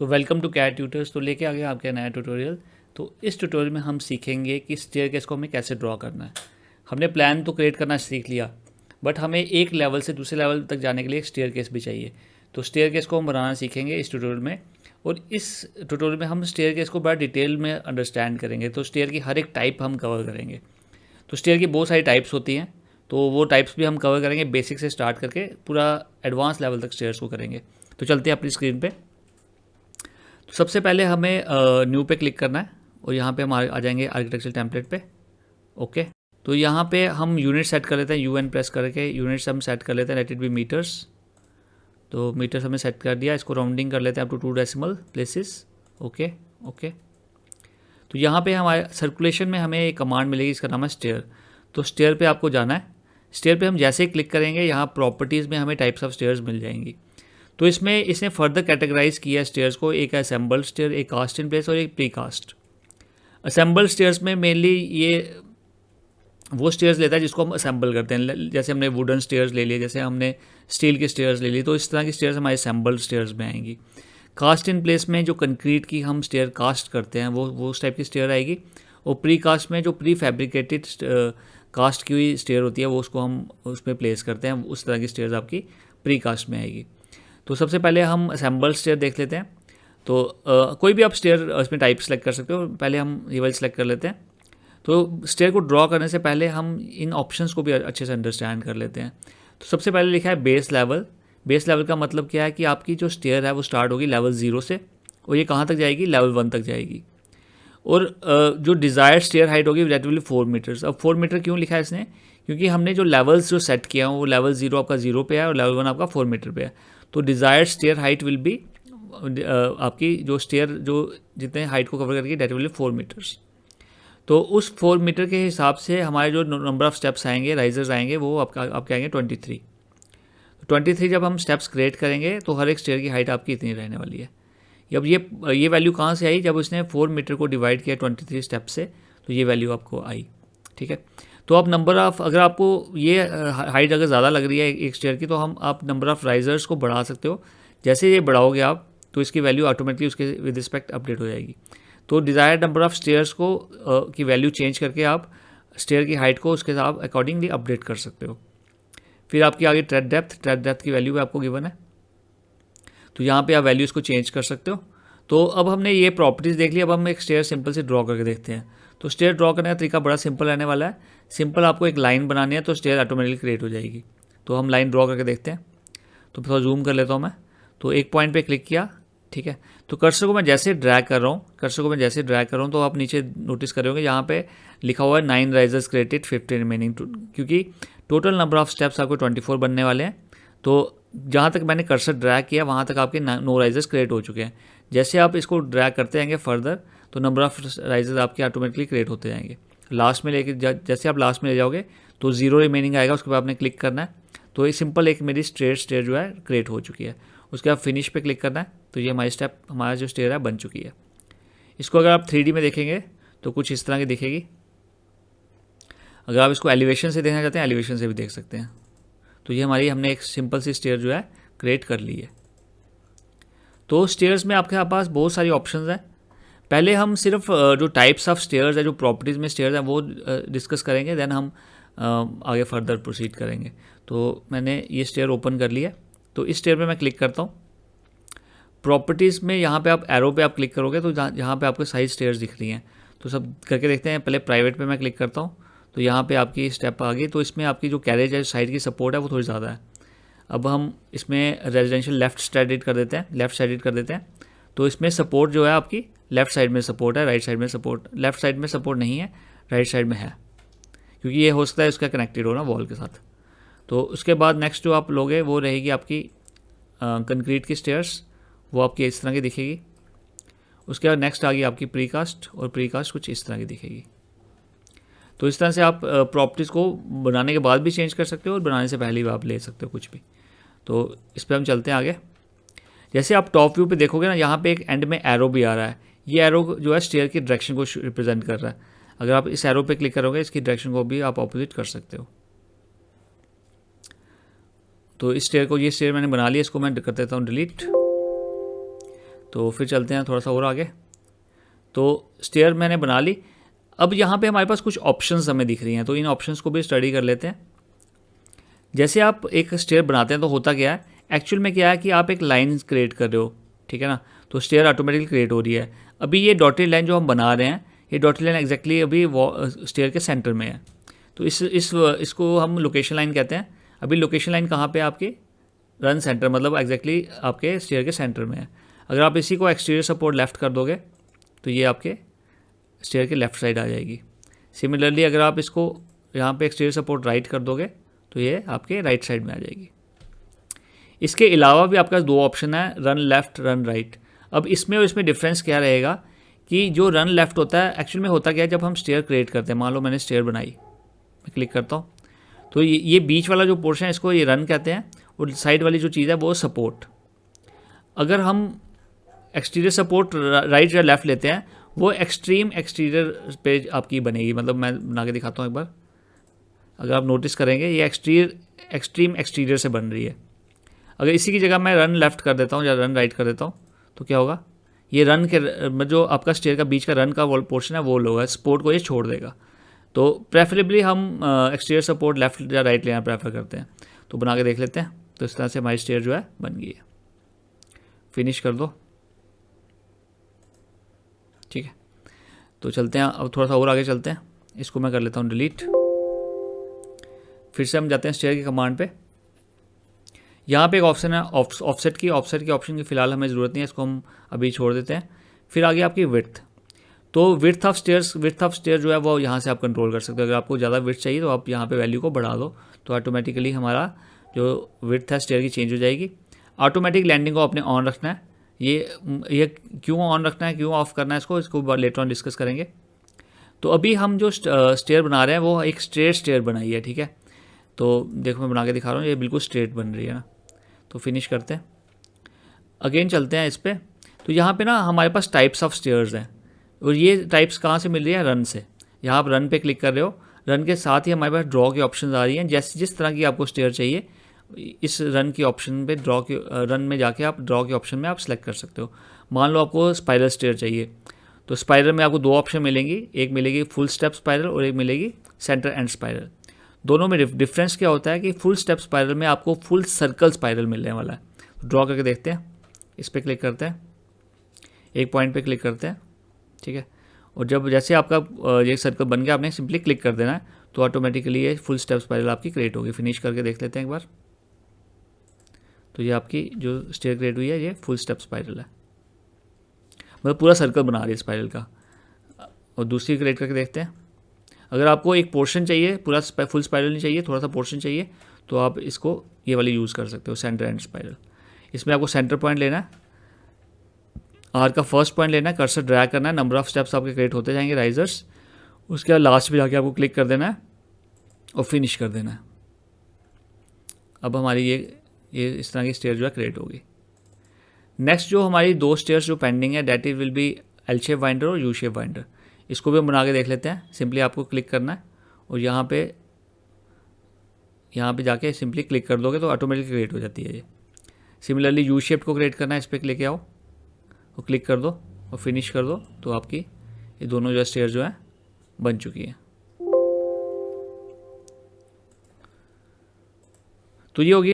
तो welcome to cat tutors. तो लेके आ गया आपका नया ट्यूटोरियल। तो इस ट्यूटोरियल में हम सीखेंगे कि स्टेयरकेस को हमें कैसे ड्रॉ करना है। हमने प्लान तो क्रिएट करना सीख लिया, बट हमें एक लेवल से दूसरे लेवल तक जाने के लिए एक स्टेयरकेस भी चाहिए। तो स्टेयरकेस को हम बनाना सीखेंगे इस ट्यूटोरियल में, और इस ट्यूटोरियल में हम स्टेयरकेस को बड़ा डिटेल में अंडरस्टैंड करेंगे। तो स्टेयर की हर एक टाइप हम कवर करेंगे। तो स्टेयर की बहुत सारी टाइप्स होती हैं, तो वो टाइप्स भी हम कवर करेंगे, बेसिक से स्टार्ट करके पूरा एडवांस लेवल तक स्टेयर्स को करेंगे। तो चलते हैं अपनी स्क्रीन पे। तो सबसे पहले हमें न्यू पे क्लिक करना है, और यहाँ पे हम आ जाएंगे आर्किटेक्चर टेम्पलेट पे। ओके, तो यहाँ पे हम यूनिट सेट कर लेते हैं, यूएन प्रेस करके यूनिट्स हम सेट कर लेते हैं, लेट इट बी मीटर्स। तो मीटर्स हमने सेट कर दिया, इसको राउंडिंग कर लेते हैं up to 2 decimal places. Okay okay, तो यहाँ पे हमारे सर्कुलेशन में हमें एक कमांड मिलेगी, इसका नाम है स्टेयर। तो स्टेयर पे आपको जाना है। स्टेयर पे हम जैसे ही क्लिक करेंगे, यहाँ प्रॉपर्टीज़ में हमें टाइप्स ऑफ स्टेयर्स मिल जाएंगी। तो इसमें इसने फर्दर कैटेगराइज किया स्टेयर्स को, एक असेंबल्ड स्टेयर, एक कास्ट इन प्लेस और एक प्री कास्ट। असेंबल्ड स्टेयर्स में मेनली ये वो स्टेयर्स लेता है जिसको हम असेंबल करते हैं। जैसे हमने वुडन स्टेयर्स ले लिए, जैसे हमने स्टील के स्टेयर्स ले लिए, तो इस तरह की स्टेयर्स हमारे असेंबल्ड स्टेयर्स में आएंगी। कास्ट इन प्लेस में जो कंक्रीट की हम स्टेयर कास्ट करते हैं वो उस टाइप की स्टेयर आएगी। और प्री कास्ट में जो प्री फैब्रिकेटेड कास्ट की हुई स्टेयर होती है, वो उसको हम उसमें प्लेस करते हैं, उस तरह की स्टेयर्स आपकी प्री कास्ट में आएगी। तो सबसे पहले हम असेंबल स्टेयर देख लेते हैं। तो कोई भी आप स्टेयर इसमें टाइप सेलेक्ट कर सकते हो। पहले हम ये वाली सेलेक्ट कर लेते हैं। तो स्टेयर को ड्रॉ करने से पहले हम इन ऑप्शंस को भी अच्छे से अंडरस्टैंड कर लेते हैं। तो सबसे पहले लिखा है बेस लेवल। बेस लेवल का मतलब क्या है कि आपकी जो स्टेयर है वो स्टार्ट होगी लेवल 0 से, और ये कहाँ तक जाएगी, लेवल 1 तक जाएगी। और जो डिज़ायर्ड स्टेयर हाइट होगी दैट विल 4 मीटर्स। अब 4 मीटर क्यों लिखा है इसने, क्योंकि हमने जो लेवल्स जो सेट किया है वो लेवल 0 आपका 0 पे है और लेवल 1 आपका 4 मीटर पे है। तो desired stair height will be आपकी जो स्टेयर जो जितने हाइट को कवर करेगी दैट विल बी 4 मीटर्स। तो उस 4 मीटर के हिसाब से हमारे जो नंबर ऑफ स्टेप्स आएंगे, राइजर्स आएंगे, वो आपके आएंगे 23। तो 23 जब हम स्टेप्स क्रिएट करेंगे तो हर एक स्टेयर की हाइट आपकी इतनी रहने वाली है। अब ये वैल्यू कहाँ से आई, जब उसने 4 मीटर को डिवाइड किया 23 स्टेप से, तो ये वैल्यू आपको आई। ठीक है, तो आप नंबर ऑफ, अगर आपको ये हाइट अगर ज़्यादा लग रही है एक स्टेयर की, तो आप नंबर ऑफ राइजर्स को बढ़ा सकते हो। जैसे ये बढ़ाओगे आप, तो इसकी वैल्यू ऑटोमेटिकली उसके विद रिस्पेक्ट अपडेट हो जाएगी। तो डिज़ायर्ड नंबर ऑफ स्टेयर्स को की वैल्यू चेंज करके आप स्टेयर की हाइट को उसके साथ अकॉर्डिंगली अपडेट कर सकते हो। फिर आपकी आगे ट्रेड डेप्थ की वैल्यू भी आपको गिवन है, तो यहाँ पे आप वैल्यूज़ को चेंज कर सकते हो। तो अब हमने ये प्रॉपर्टीज़ देख ली, अब हम एक स्टेयर सिंपल से ड्रॉ करके देखते हैं। तो स्टेयर ड्रॉ करने का तरीका बड़ा सिंपल रहने वाला है। सिंपल आपको एक लाइन बनानी है, तो स्टेयर ऑटोमेटिकली क्रिएट हो जाएगी। तो हम लाइन ड्रॉ करके देखते हैं। तो थोड़ा जूम कर लेता हूँ मैं। तो एक पॉइंट पे क्लिक किया, ठीक है। तो कर्सर को मैं जैसे ड्रैग कर रहा हूँ, तो आप नीचे नोटिस करोगे यहाँ पे लिखा हुआ है 9 राइजर्स क्रिएटेड 15 रिमेनिंग, क्योंकि टोटल नंबर ऑफ स्टेप्स आपको 24 बनने वाले हैं। तो जहाँ तक मैंने कर्सर ड्रैग किया वहाँ तक आपके 9 राइजर्स क्रिएट हो चुके हैं। जैसे आप इसको ड्रैग करते जाएंगे फर्दर, तो नंबर ऑफ राइजर्स आपके ऑटोमेटिकली क्रिएट होते जाएंगे। लास्ट में लेके जैसे आप लास्ट में ले जाओगे तो 0 रिमेनिंग आएगा, उसके बाद आपने क्लिक करना है। तो ये सिंपल एक मेरी स्ट्रेट स्टेयर जो है क्रिएट हो चुकी है। उसके बाद फिनिश पे क्लिक करना है, तो ये हमारा जो स्टेयर है बन चुकी है। इसको अगर आप 3D में देखेंगे तो कुछ इस तरह की दिखेगी। अगर आप इसको एलिवेशन से देखना चाहते हैं, एलिवेशन से भी देख सकते हैं। तो ये हमने एक सिंपल सी स्टेयर जो है क्रिएट कर ली है। तो स्टेयर्स में आपके पास बहुत सारी ऑप्शंस हैं। पहले हम सिर्फ जो टाइप्स ऑफ स्टेयर्स है, जो प्रॉपर्टीज़ में स्टेयर्स हैं, वो डिस्कस करेंगे, देन हम आगे फर्दर प्रोसीड करेंगे। तो मैंने ये स्टेयर ओपन कर लिया। तो इस स्टेयर पे मैं क्लिक करता हूँ। प्रॉपर्टीज़ में यहाँ पे आप एरो पे आप क्लिक करोगे तो जहाँ पे आपको साइज स्टेयर्स दिख रही हैं। तो सब करके देखते हैं। पहले प्राइवेट पे मैं क्लिक करता हूँ, तो यहाँ पे आपकी स्टेप आ गई। तो इसमें आपकी जो कैरेज है, साइड की सपोर्ट है, वो थोड़ी ज़्यादा है। अब हम इसमें रेजिडेंशियल लेफ्ट साइड कर देते हैं। तो इसमें सपोर्ट जो है आपकी लेफ्ट साइड में सपोर्ट है, राइट साइड में सपोर्ट, लेफ्ट साइड में सपोर्ट नहीं है, राइट साइड में है, क्योंकि ये हो सकता है उसका कनेक्टेड हो ना वॉल के साथ। तो उसके बाद नेक्स्ट जो आप लोगे वो रहेगी आपकी कंक्रीट की स्टेयर्स, वो आपकी इस तरह की दिखेगी। उसके बाद नेक्स्ट आ गई आपकी प्रीकास्ट, और प्रीकास्ट कुछ इस तरह की दिखेगी। तो इस तरह से आप प्रॉपर्टीज़ को बनाने के बाद भी चेंज कर सकते हो और बनाने से पहले भी आप ले सकते हो कुछ भी। तो इस पर हम चलते हैं आगे। जैसे आप टॉप व्यू पे देखोगे ना, यहाँ पे एक एंड में एरो भी आ रहा है। ये एरो जो है स्टेयर की डायरेक्शन को रिप्रेजेंट कर रहा है। अगर आप इस एरो पे क्लिक करोगे, इसकी डायरेक्शन को भी आप ऑपोजिट कर सकते हो। तो इस स्टेयर को, ये स्टेयर मैंने बना लिया, इसको मैं कर देता हूँ डिलीट। तो फिर चलते हैं थोड़ा सा और आगे। तो स्टेयर मैंने बना ली। अब यहाँ पे हमारे पास कुछ ऑप्शंस हमें दिख रही हैं, तो इन ऑप्शंस को भी स्टडी कर लेते हैं। जैसे आप एक स्टेयर बनाते हैं तो होता क्या है, एक्चुअल में क्या है कि आप एक लाइन क्रिएट कर रहे हो, ठीक है ना, तो स्टेयर ऑटोमेटिकली क्रिएट हो रही है। अभी ये डॉटेड लाइन जो हम बना रहे हैं, ये डॉटेड लाइन एग्जैक्टली अभी स्टेयर के सेंटर में है, तो इसको हम लोकेशन लाइन कहते हैं। अभी लोकेशन लाइन कहाँ पे है आपके, रन सेंटर, मतलब एग्जैक्टली आपके स्टेयर के सेंटर में है। अगर आप इसी को एक्सटीरियर सपोर्ट लेफ्ट कर दोगे तो ये आपके स्टेयर के लेफ्ट साइड आ जाएगी। सिमिलरली अगर आप इसको यहाँ पे एक्सटीरियर सपोर्ट राइट कर दोगे तो ये आपके राइट साइड में आ जाएगी। इसके अलावा भी आपके पास दो ऑप्शन है, रन लेफ्ट, रन राइट। अब इसमें और इसमें डिफरेंस क्या रहेगा कि जो रन लेफ्ट होता है, एक्चुअल में होता क्या है, जब हम स्टेयर क्रिएट करते हैं, मान लो मैंने स्टेयर बनाई, मैं क्लिक करता हूँ तो ये बीच वाला जो पोर्शन है इसको ये रन कहते हैं, और साइड वाली जो चीज़ है वो सपोर्ट। अगर हम एक्सटीरियर सपोर्ट राइट या लेफ्ट लेते हैं, वो एक्सट्रीम एक्सटीरियर पे आपकी बनेगी। मतलब मैं बना के दिखाता हूँ एक बार, अगर आप नोटिस करेंगे ये एक्सट्रीम एक्सटीरियर से बन रही है। अगर इसी की जगह मैं रन लेफ्ट कर देता हूँ या रन राइट कर देता हूँ तो क्या होगा, ये रन के जो आपका स्टेयर का बीच का रन का वो पोर्शन है वो होगा, सपोर्ट को ये छोड़ देगा। तो प्रेफरेबली हम एक्सटीरियर सपोर्ट लेफ्ट या राइट लेना प्रेफर करते हैं। तो बना के देख लेते हैं। तो इस तरह से हमारी स्टेयर जो है बन गई है। फिनिश कर दो, ठीक है। तो चलते हैं, अब थोड़ा सा और आगे चलते हैं। इसको मैं कर लेता हूँ डिलीट। फिर से हम जाते हैं स्टेयर की कमांड पे। यहाँ पे एक ऑप्शन है ऑफसेट की ऑप्शन की फ़िलहाल हमें ज़रूरत नहीं है, इसको हम अभी छोड़ देते हैं। फिर आगे आपकी विड्थ। तो विड्थ ऑफ स्टेयर जो है वो यहाँ से आप कंट्रोल कर सकते हो। अगर आपको ज़्यादा विड्थ चाहिए तो आप यहाँ पे वैल्यू को बढ़ा दो, तो ऑटोमेटिकली हमारा जो विड्थ है स्टेयर की चेंज हो जाएगी। ऑटोमेटिक लैंडिंग को आपने ऑन रखना है। ये क्यों ऑन रखना है, क्यों ऑफ करना है, इसको लेटर ऑन डिस्कस करेंगे। तो अभी हम जो स्टेयर बना रहे हैं वो एक स्ट्रेट स्टेयर बनाई है, ठीक है। तो देखो मैं बना के दिखा रहा हूँ, ये बिल्कुल स्ट्रेट बन रही है ना। तो फिनिश करते हैं, अगेन चलते हैं इस पर। तो यहाँ पे ना हमारे पास टाइप्स ऑफ स्टेयर्स हैं, और ये टाइप्स कहाँ से मिल रही है, रन से। यहाँ आप रन पे क्लिक कर रहे हो, रन के साथ ही हमारे पास ड्रॉ की ऑप्शन आ रही हैं। जिस तरह की आपको स्टेयर चाहिए, इस रन की ऑप्शन पे रन में जाके आप ड्रॉ के ऑप्शन में आप सेलेक्ट कर सकते हो। मान लो आपको स्पाइरल स्टेयर चाहिए, तो स्पाइरल में आपको दो ऑप्शन मिलेंगी, एक मिलेगी फुल स्टेप स्पाइरल और एक मिलेगी सेंटर एंड स्पाइरल। दोनों में डिफरेंस क्या होता है कि फुल स्टेप स्पाइरल में आपको फुल सर्कल स्पाइरल मिलने वाला है। ड्रॉ करके देखते हैं, इस पर क्लिक करते हैं, एक पॉइंट पे क्लिक करते हैं, ठीक है। और जब जैसे आपका ये सर्कल बन गया, आपने सिंपली क्लिक कर देना है, तो ऑटोमेटिकली ये फुल स्टेप स्पाइरल आपकी क्रिएट होगी। फिनिश करके देख लेते हैं एक बार। तो ये आपकी जो स्टेयर क्रिएट हुई है ये फुल स्टेप स्पाइरल है, मतलब पूरा सर्कल बना रही है स्पाइरल का। और दूसरी क्रिएट करके देखते हैं। अगर आपको एक पोर्शन चाहिए, पूरा फुल स्पाइरल नहीं चाहिए, थोड़ा सा पोर्शन चाहिए, तो आप इसको ये वाली यूज़ कर सकते हो, सेंटर एंड स्पाइरल। इसमें आपको सेंटर पॉइंट लेना है, आर का फर्स्ट पॉइंट लेना है, कर्सर ड्रैग करना है, नंबर ऑफ स्टेप्स आपके क्रिएट होते जाएंगे राइजर्स। उसके बाद लास्ट में जाके आपको क्लिक कर देना है और फिनिश कर देना है। अब हमारी ये इस तरह की स्टेयर जो है क्रिएट होगी। नेक्स्ट जो हमारी दो स्टेयर्स जो पेंडिंग है, that it will be L shape winder और यू शेप वाइंडर। इसको भी हम बना के देख लेते हैं। सिंपली आपको क्लिक करना है और यहाँ पे जाके सिंपली क्लिक कर दोगे तो ऑटोमेटिक क्रिएट हो जाती है ये। सिमिलरली यू शेप को क्रिएट करना है, इस पर क्लिक आओ और क्लिक कर दो और फिनिश कर दो, तो आपकी ये दोनों जो स्टेयर जो है बन चुकी है। तो ये होगी